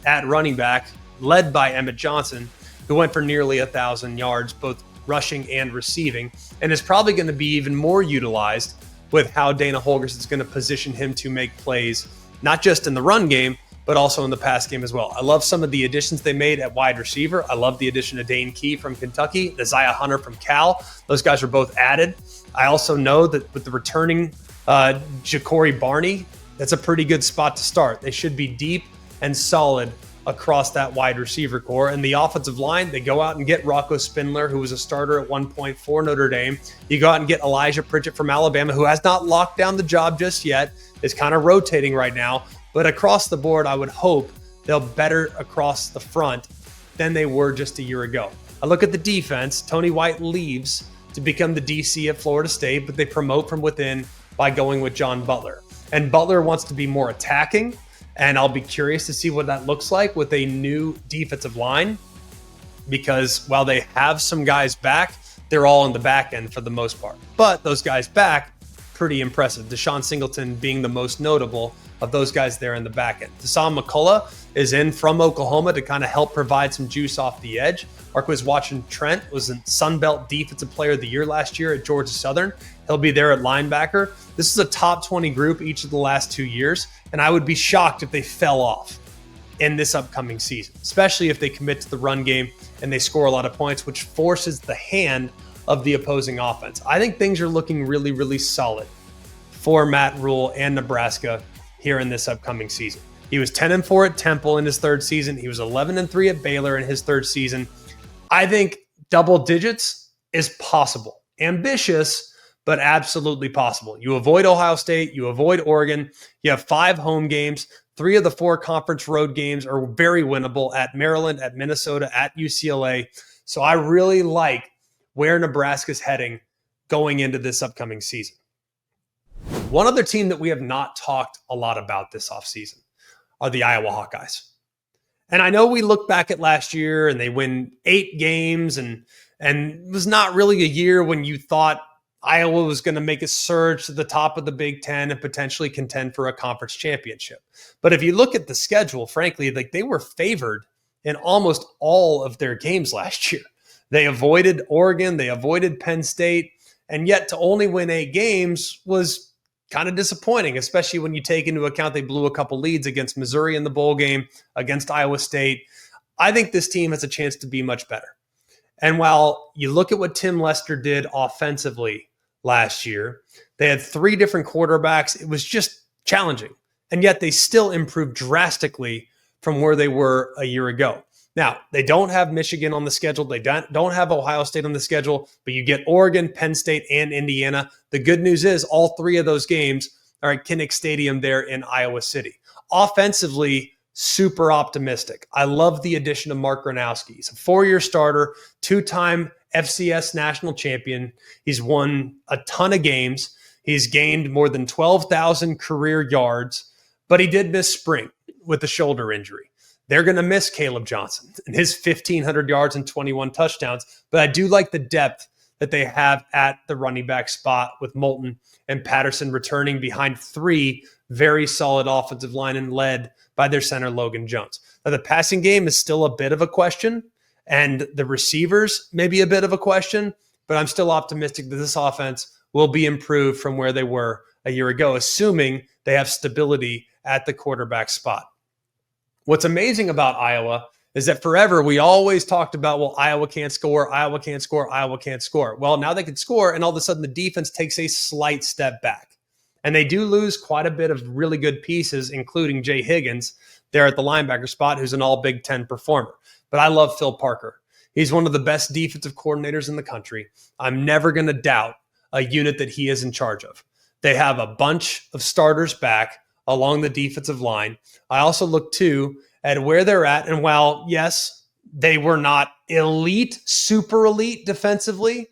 at running back, led by Emmett Johnson, who went for nearly 1,000 yards, both rushing and receiving, and is probably going to be even more utilized with how Dana Holgorsen is going to position him to make plays, not just in the run game, but also in the pass game as well. I love some of the additions they made at wide receiver. I love the addition of Dane Key from Kentucky, Isaiah Hunter from Cal. Those guys were both added. I also know that with the returning Ja'Cory Barney, that's a pretty good spot to start. They should be deep and solid across that wide receiver core. And the offensive line, they go out and get Rocco Spindler, who was a starter at one point for Notre Dame. You go out and get Elijah Pritchett from Alabama, who has not locked down the job just yet, is kind of rotating right now. But across the board, I would hope they'll better across the front than they were just a year ago. I look at the defense. Tony White leaves to become the DC at Florida State, but they promote from within by going with John Butler. And Butler wants to be more attacking. And I'll be curious to see what that looks like with a new defensive line, because while they have some guys back, they're all in the back end for the most part. But those guys back, pretty impressive. Deshaun Singleton being the most notable of those guys there in the back end. Tassan McCullough is in from Oklahoma to kind of help provide some juice off the edge. Marquez Watson-Trent was a Sun Belt Defensive Player of the Year last year at Georgia Southern. He'll be there at linebacker. This is a top 20 group each of the last 2 years, and I would be shocked if they fell off in this upcoming season, especially if they commit to the run game and they score a lot of points, which forces the hand of the opposing offense. I think things are looking really, really solid for Matt Rhule and Nebraska here in this upcoming season. He was 10-4 at Temple in his third season. He was 11-3 at Baylor in his third season. I think double digits is possible. Ambitious, but absolutely possible. You avoid Ohio State, you avoid Oregon, you have 5 home games. 3 of the 4 conference road games are very winnable at Maryland, at Minnesota, at UCLA. So I really like where Nebraska's heading going into this upcoming season. One other team that we have not talked a lot about this offseason are the Iowa Hawkeyes. And I know we look back at last year and they win 8 games and it was not really a year when you thought Iowa was going to make a surge to the top of the Big Ten and potentially contend for a conference championship. But if you look at the schedule, frankly, like they were favored in almost all of their games last year. They avoided Oregon, they avoided Penn State, and yet to only win 8 games was kind of disappointing, especially when you take into account they blew a couple leads against Missouri in the bowl game, against Iowa State. I think this team has a chance to be much better. And while you look at what Tim Lester did offensively last year, they had 3 different quarterbacks. It was just challenging. And yet they still improved drastically from where they were a year ago. Now, they don't have Michigan on the schedule. They don't have Ohio State on the schedule, but you get Oregon, Penn State, and Indiana. The good news is all 3 of those games are at Kinnick Stadium there in Iowa City. Offensively, super optimistic. I love the addition of Mark Gronowski. He's a 4-year starter, 2-time FCS national champion. He's won a ton of games. He's gained more than 12,000 career yards, but he did miss spring with a shoulder injury. They're going to miss Caleb Johnson and his 1,500 yards and 21 touchdowns, but I do like the depth that they have at the running back spot with Moulton and Patterson returning behind 3 very solid offensive linemen led by their center, Logan Jones. Now, the passing game is still a bit of a question, and the receivers may be a bit of a question, but I'm still optimistic that this offense will be improved from where they were a year ago, assuming they have stability at the quarterback spot. What's amazing about Iowa is that forever we always talked about, well, Iowa can't score, Iowa can't score, Iowa can't score. Well, now they can score, and all of a sudden the defense takes a slight step back. And they do lose quite a bit of really good pieces, including Jay Higgins there at the linebacker spot, who's an all Big Ten performer. But I love Phil Parker. He's one of the best defensive coordinators in the country. I'm never going to doubt a unit that he is in charge of. They have a bunch of starters back along the defensive line. I also look, too, at where they're at. And while, yes, they were not elite, super elite defensively,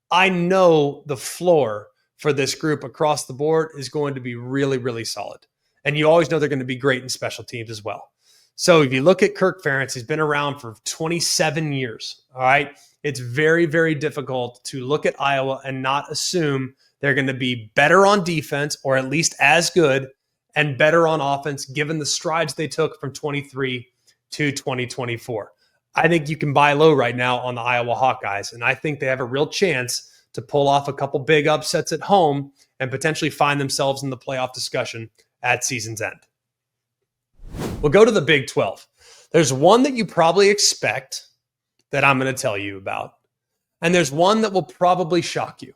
I know the floor for this group across the board is going to be really, really solid. And you always know they're going to be great in special teams as well. So if you look at Kirk Ferentz, he's been around for 27 years, all right? It's very, very difficult to look at Iowa and not assume they're going to be better on defense, or at least as good, and better on offense, given the strides they took from 23 to 2024. I think you can buy low right now on the Iowa Hawkeyes, and I think they have a real chance to pull off a couple big upsets at home and potentially find themselves in the playoff discussion at season's end. We'll go to the Big 12. There's one that you probably expect that I'm going to tell you about, and there's one that will probably shock you.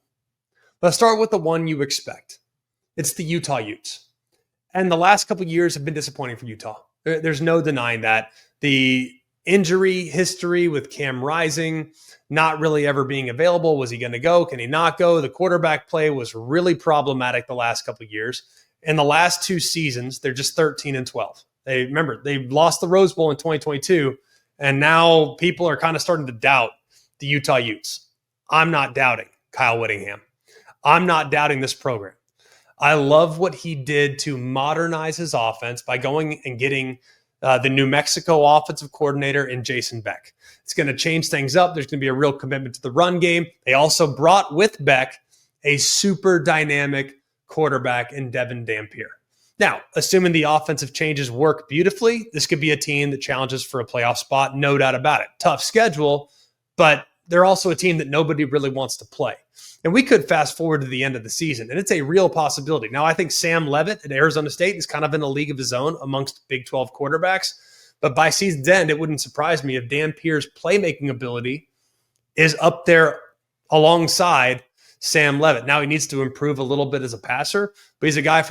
Let's start with the one you expect. It's the Utah Utes. And the last couple of years have been disappointing for Utah. There's no denying that. The injury history with Cam Rising not really ever being available. Was he going to go? Can he not go? The quarterback play was really problematic the last couple of years. In the last 2 seasons, they're just 13-12. They lost the Rose Bowl in 2022, and now people are kind of starting to doubt the Utah Utes. I'm not doubting Kyle Whittingham. I'm not doubting this program. I love what he did to modernize his offense by going and getting the New Mexico offensive coordinator in Jason Beck. It's going to change things up. There's going to be a real commitment to the run game. They also brought with Beck a super dynamic quarterback in Devin Dampier. Now, assuming the offensive changes work beautifully, this could be a team that challenges for a playoff spot, no doubt about it. Tough schedule, but they're also a team that nobody really wants to play. And we could fast forward to the end of the season, and it's a real possibility. Now, I think Sam Leavitt at Arizona State is kind of in a league of his own amongst Big 12 quarterbacks. But by season's end, it wouldn't surprise me if Dampier's playmaking ability is up there alongside Sam Leavitt. Now, he needs to improve a little bit as a passer, but he's a guy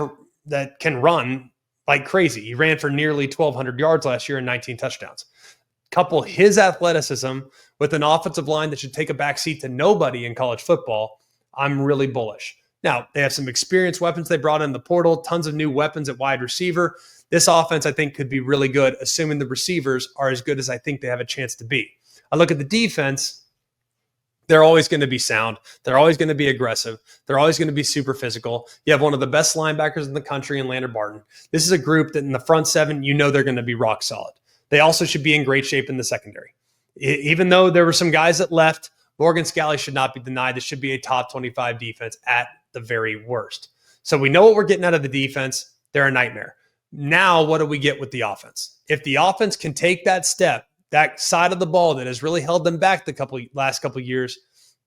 that can run like crazy. He ran for nearly 1,200 yards last year and 19 touchdowns. Couple his athleticism with an offensive line that should take a backseat to nobody in college football, I'm really bullish. Now, they have some experienced weapons they brought in the portal, tons of new weapons at wide receiver. This offense, I think, could be really good, assuming the receivers are as good as I think they have a chance to be. I look at the defense, they're always going to be sound. They're always going to be aggressive. They're always going to be super physical. You have one of the best linebackers in the country in Landon Barton. This is a group that in the front seven, they're going to be rock solid. They also should be in great shape in the secondary. Even though there were some guys that left, Morgan Scalley should not be denied. This should be a top 25 defense at the very worst. So we know what we're getting out of the defense. They're a nightmare. Now, what do we get with the offense? If the offense can take that step, that side of the ball that has really held them back the last couple of years,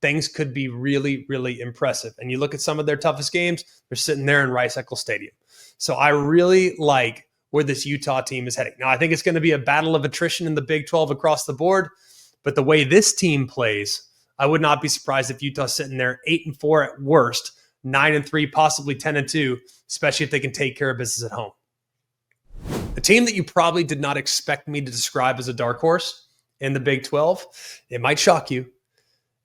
things could be really, really impressive. And you look at some of their toughest games, they're sitting there in Rice-Eccles Stadium. So I really like where this Utah team is heading. Now, I think it's going to be a battle of attrition in the Big 12 across the board, but the way this team plays, I would not be surprised if Utah's sitting there 8-4 at worst, 9-3, possibly 10-2, especially if they can take care of business at home. A team that you probably did not expect me to describe as a dark horse in the Big 12, it might shock you.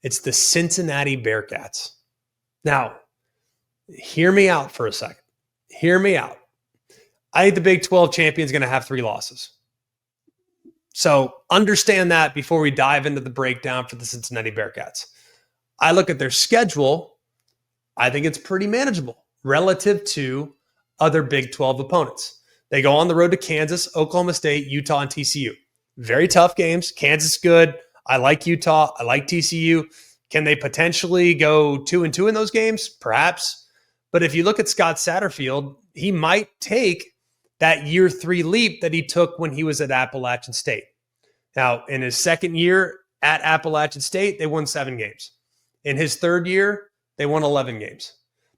It's the Cincinnati Bearcats. Now, hear me out for a second. Hear me out. I think the Big 12 champion is going to have 3 losses. So understand that before we dive into the breakdown for the Cincinnati Bearcats. I look at their schedule. I think it's pretty manageable relative to other Big 12 opponents. They go on the road to Kansas, Oklahoma State, Utah, and TCU. Very tough games. Kansas good. I like Utah. I like TCU. Can they potentially go 2-2 in those games? Perhaps. But if you look at Scott Satterfield, he might take that year 3 leap that he took when he was at Appalachian State. Now, in his second year at Appalachian State, they won 7 games. In his third year, they won 11 games.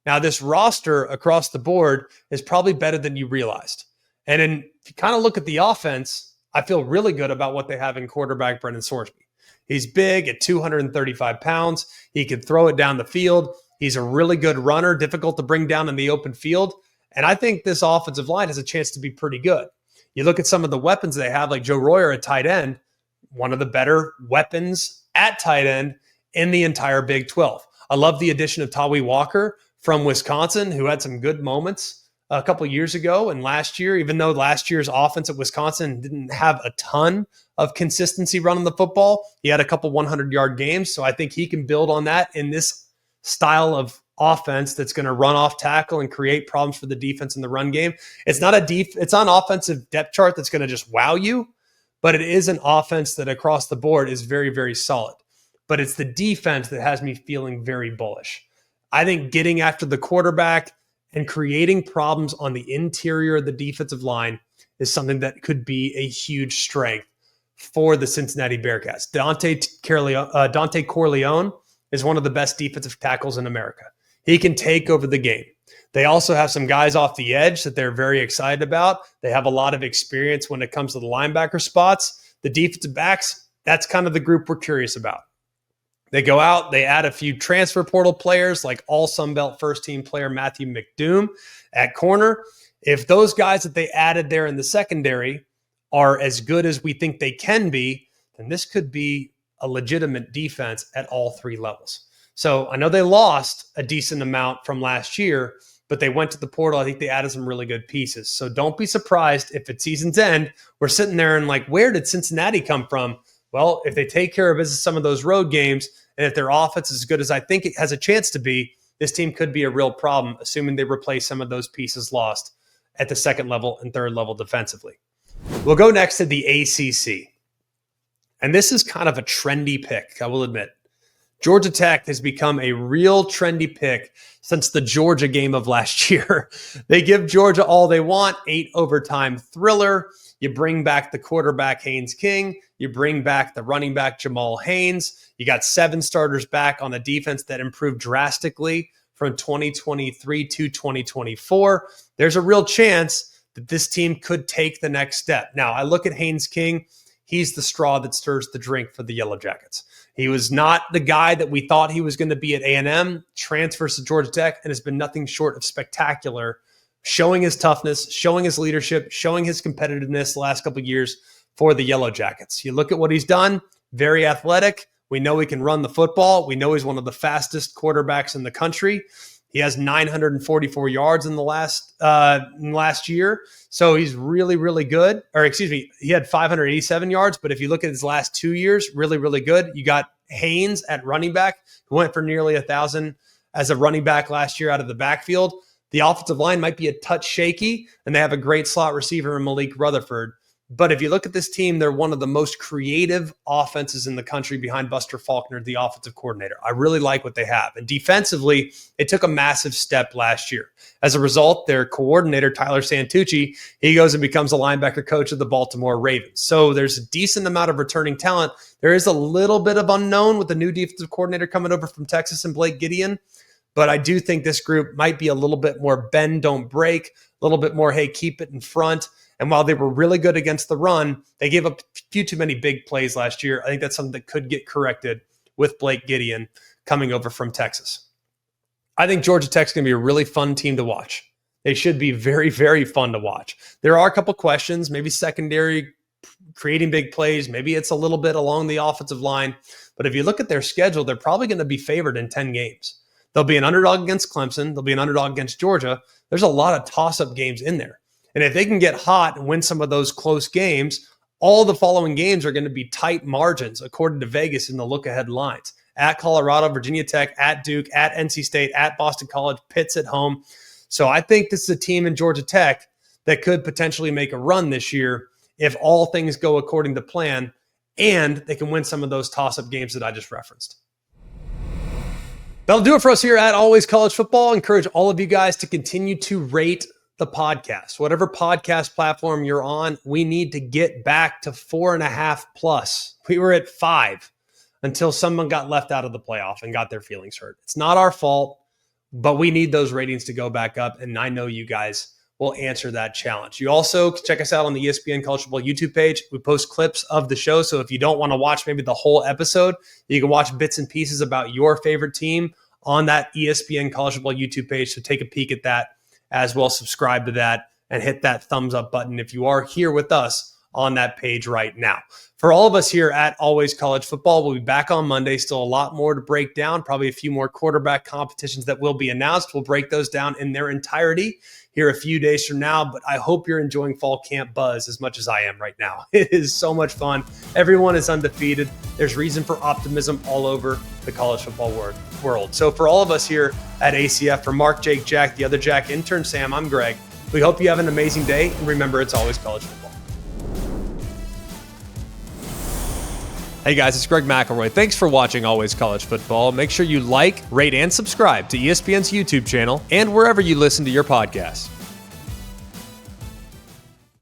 Now, this roster across the board is probably better than you realized. And if you kind of look at the offense, I feel really good about what they have in quarterback Brendan Sorsby. He's big at 235 pounds. He can throw it down the field. He's a really good runner, difficult to bring down in the open field. And I think this offensive line has a chance to be pretty good. You look at some of the weapons they have, like Joe Royer at tight end, one of the better weapons at tight end in the entire Big 12. I love the addition of Tawi Walker from Wisconsin, who had some good moments a couple years ago and last year, even though last year's offense at Wisconsin didn't have a ton of consistency running the football. He had a couple 100-yard games, so I think he can build on that in this style of offense that's going to run off tackle and create problems for the defense in the run game. It's not it's not an offensive depth chart that's going to just wow you, but it is an offense that across the board is very, very solid. But it's the defense that has me feeling very bullish. I think getting after the quarterback and creating problems on the interior of the defensive line is something that could be a huge strength for the Cincinnati Bearcats. Dante Corleone is one of the best defensive tackles in America. He can take over the game. They also have some guys off the edge that they're very excited about. They have a lot of experience when it comes to the linebacker spots. The defensive backs, that's kind of the group we're curious about. They go out, they add a few transfer portal players like all Sun Belt first-team player Matthew McDoom at corner. If those guys that they added there in the secondary are as good as we think they can be, then this could be a legitimate defense at all three levels. So I know they lost a decent amount from last year, but they went to the portal. I think they added some really good pieces. So don't be surprised if at season's end, we're sitting there and like, where did Cincinnati come from? Well, if they take care of business some of those road games, and if their offense is as good as I think it has a chance to be, this team could be a real problem, assuming they replace some of those pieces lost at the second level and third level defensively. We'll go next to the ACC. And this is kind of a trendy pick, I will admit. Georgia Tech has become a real trendy pick since the Georgia game of last year. They give Georgia all they want, 8 overtime thriller. You bring back the quarterback Haynes King. You bring back the running back Jamal Haynes. You got 7 starters back on a defense that improved drastically from 2023 to 2024. There's a real chance that this team could take the next step. Now, I look at Haynes King. He's the straw that stirs the drink for the Yellow Jackets. He was not the guy that we thought he was going to be at A&M, transfers to Georgia Tech, and has been nothing short of spectacular, showing his toughness, showing his leadership, showing his competitiveness the last couple of years for the Yellow Jackets. You look at what he's done, very athletic. We know he can run the football. We know he's one of the fastest quarterbacks in the country. He has 944 yards in the last year. So he's really, really good. He had 587 yards. But if you look at his last 2 years, really, really good. You got Haynes at running back, who went for nearly 1,000 as a running back last year out of the backfield. The offensive line might be a touch shaky, and they have a great slot receiver in Malik Rutherford. But if you look at this team, they're one of the most creative offenses in the country behind Buster Faulkner, the offensive coordinator. I really like what they have. And defensively, it took a massive step last year. As a result, their coordinator, Tyler Santucci, he goes and becomes a linebacker coach of the Baltimore Ravens. So there's a decent amount of returning talent. There is a little bit of unknown with the new defensive coordinator coming over from Texas and Blake Gideon. But I do think this group might be a little bit more bend, don't break, a little bit more, hey, keep it in front. And while they were really good against the run, they gave up a few too many big plays last year. I think that's something that could get corrected with Blake Gideon coming over from Texas. I think Georgia Tech's going to be a really fun team to watch. They should be very, very fun to watch. There are a couple questions, maybe secondary, creating big plays. Maybe it's a little bit along the offensive line. But if you look at their schedule, they're probably going to be favored in 10 games. They'll be an underdog against Clemson. They'll be an underdog against Georgia. There's a lot of toss-up games in there. And if they can get hot and win some of those close games, all the following games are going to be tight margins, according to Vegas in the look-ahead lines. At Colorado, Virginia Tech, at Duke, at NC State, at Boston College, Pitt's at home. So I think this is a team in Georgia Tech that could potentially make a run this year if all things go according to plan and they can win some of those toss-up games that I just referenced. That'll do it for us here at Always College Football. I encourage all of you guys to continue to rate the podcast. Whatever podcast platform you're on, we need to get back to 4.5 plus. We were at 5 until someone got left out of the playoff and got their feelings hurt. It's not our fault, but we need those ratings to go back up, and I know you guys will answer that challenge. You also can check us out on the ESPN College Football YouTube page. We post clips of the show, so if you don't want to watch maybe the whole episode, you can watch bits and pieces about your favorite team on that ESPN College Football YouTube page, so take a peek at that as well. Subscribe to that and hit that thumbs up button if you are here with us on that page right now. For all of us here at Always College Football, we'll be back on Monday. Still a lot more to break down, probably a few more quarterback competitions that will be announced. We'll break those down in their entirety here a few days from now, but I hope you're enjoying fall camp buzz as much as I am right now. It is so much fun. Everyone is undefeated. There's reason for optimism all over the college football world. So for all of us here at ACF, for Mark, Jake, Jack, the other Jack, intern Sam, I'm Greg. We hope you have an amazing day, and remember, it's always college football. Hey guys, it's Greg McElroy. Thanks for watching Always College Football. Make sure you like, rate, and subscribe to ESPN's YouTube channel and wherever you listen to your podcasts.